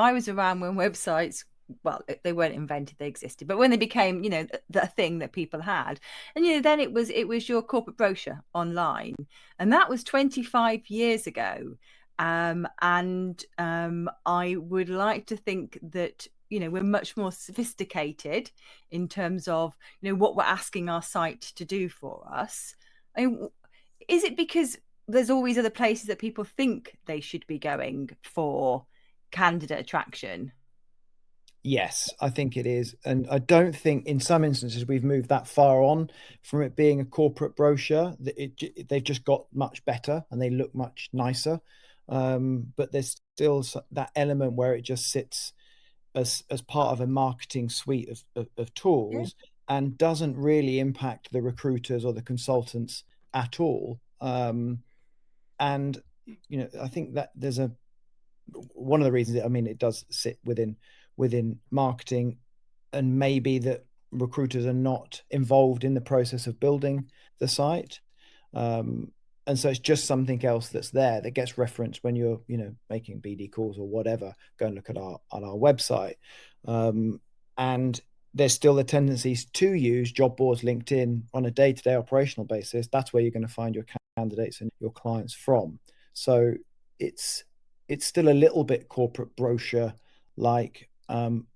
I was around when websites, well, they weren't invented, they existed, but when they became, the thing that people had. And then it was your corporate brochure online, and that was 25 years ago. And I would like to think that we're much more sophisticated in terms of what we're asking our site to do for us. I mean, is it because there's always other places that people think they should be going for candidate attraction? Yes, I think it is. And I don't think in some instances we've moved that far on from it being a corporate brochure. They've just got much better and they look much nicer. But there's still that element where it just sits as part of a marketing suite of Yeah. tools and doesn't really impact the recruiters or the consultants at all. And I think that there's one of the reasons, I mean, it does sit within marketing, and maybe that recruiters are not involved in the process of building the site. And so it's just something else that's there that gets referenced when you're making BD calls or whatever. Go and look at our website. And there's still the tendencies to use job boards, LinkedIn on a day-to-day operational basis. That's where you're going to find your candidates and your clients from. So it's still a little bit corporate brochure like, and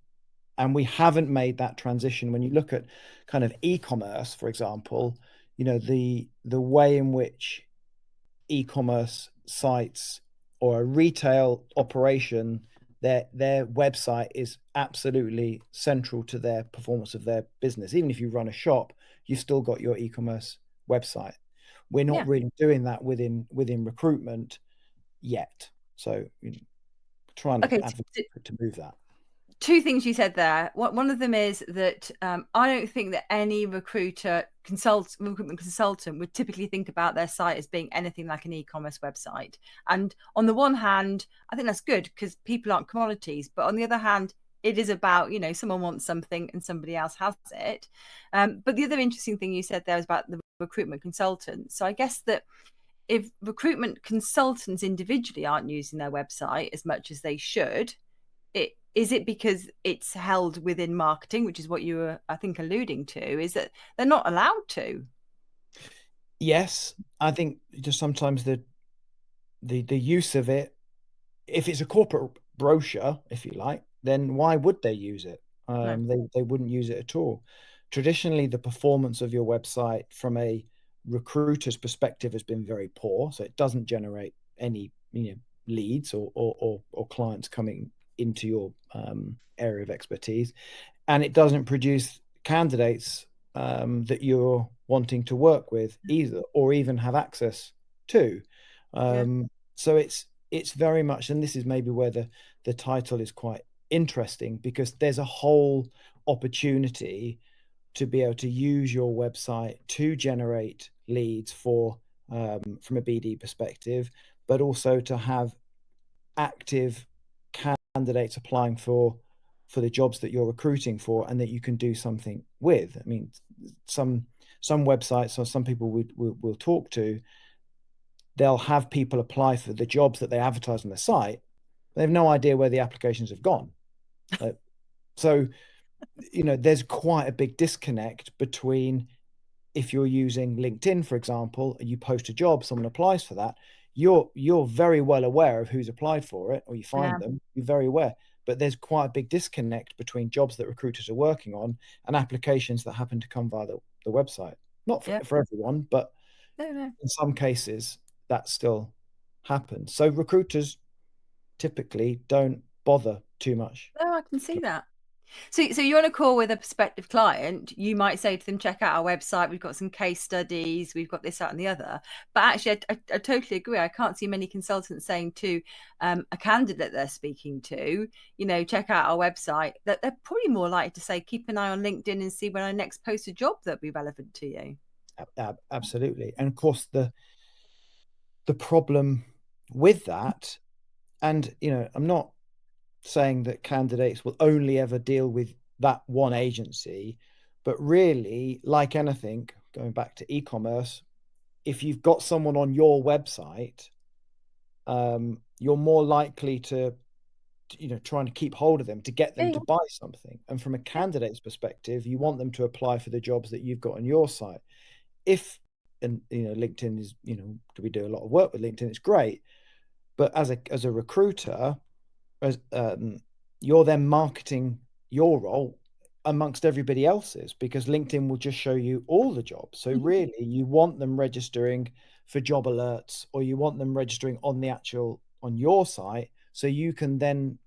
we haven't made that transition. When you look at kind of e-commerce, for example, the way in which e-commerce sites or a retail operation, their website is absolutely central to their performance of their business. Even if you run a shop, you've still got your e-commerce website. We're not Yeah. really doing that within recruitment yet. So trying to Okay. advocate to move that. Two things you said there. One of them is that I don't think that any recruitment consultant would typically think about their site as being anything like an e-commerce website. And on the one hand, I think that's good because people aren't commodities. But on the other hand, it is about, someone wants something and somebody else has it. But the other interesting thing you said there was about the recruitment consultant. So I guess that if recruitment consultants individually aren't using their website as much as they should, is it because it's held within marketing, which is what you were, I think, alluding to, is that they're not allowed to? Yes, I think just sometimes the use of it, if it's a corporate brochure, if you like, then why would they use it? No. They wouldn't use it at all. Traditionally, the performance of your website from a recruiter's perspective has been very poor, so it doesn't generate any leads or clients coming into your area of expertise, and it doesn't produce candidates that you're wanting to work with either, or even have access to. Yeah. So it's very much, and this is maybe where the title is quite interesting, because there's a whole opportunity to be able to use your website to generate leads for from a BD perspective, but also to have active candidates applying for the jobs that you're recruiting for, and that you can do something with. I mean, some websites or some people we'll talk to, they'll have people apply for the jobs that they advertise on their site. They have no idea where the applications have gone. So, there's quite a big disconnect between, if you're using LinkedIn, for example, and you post a job, someone applies for that, you're very well aware of who's applied for it, or you Yeah. find them, you're very aware. But there's quite a big disconnect between jobs that recruiters are working on and applications that happen to come via the website. Not Yeah. for everyone, but No, no. in some cases that still happens. So recruiters typically don't bother too much. No, I can see that. So you're on a call with a prospective client, you might say to them, check out our website, we've got some case studies, we've got this, that, and the other. But actually, I totally agree. I can't see many consultants saying to a candidate they're speaking to, check out our website. That they're probably more likely to say, keep an eye on LinkedIn and see when I next post a job that'll be relevant to you. Absolutely. And of course, the problem with that, and I'm not saying that candidates will only ever deal with that one agency, but really, like anything, going back to e-commerce, if you've got someone on your website, you're more likely to trying to keep hold of them to get them Yeah, to buy something. And from a candidate's perspective, you want them to apply for the jobs that you've got on your site. If, and LinkedIn is, we do a lot of work with LinkedIn, it's great. But as a recruiter, you're then marketing your role amongst everybody else's, because LinkedIn will just show you all the jobs. So really, you want them registering for job alerts, or you want them registering on your site, so you can then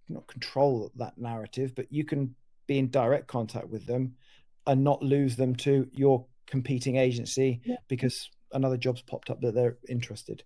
not control that narrative, but you can be in direct contact with them and not lose them to your competing agency because another job's popped up that they're interested.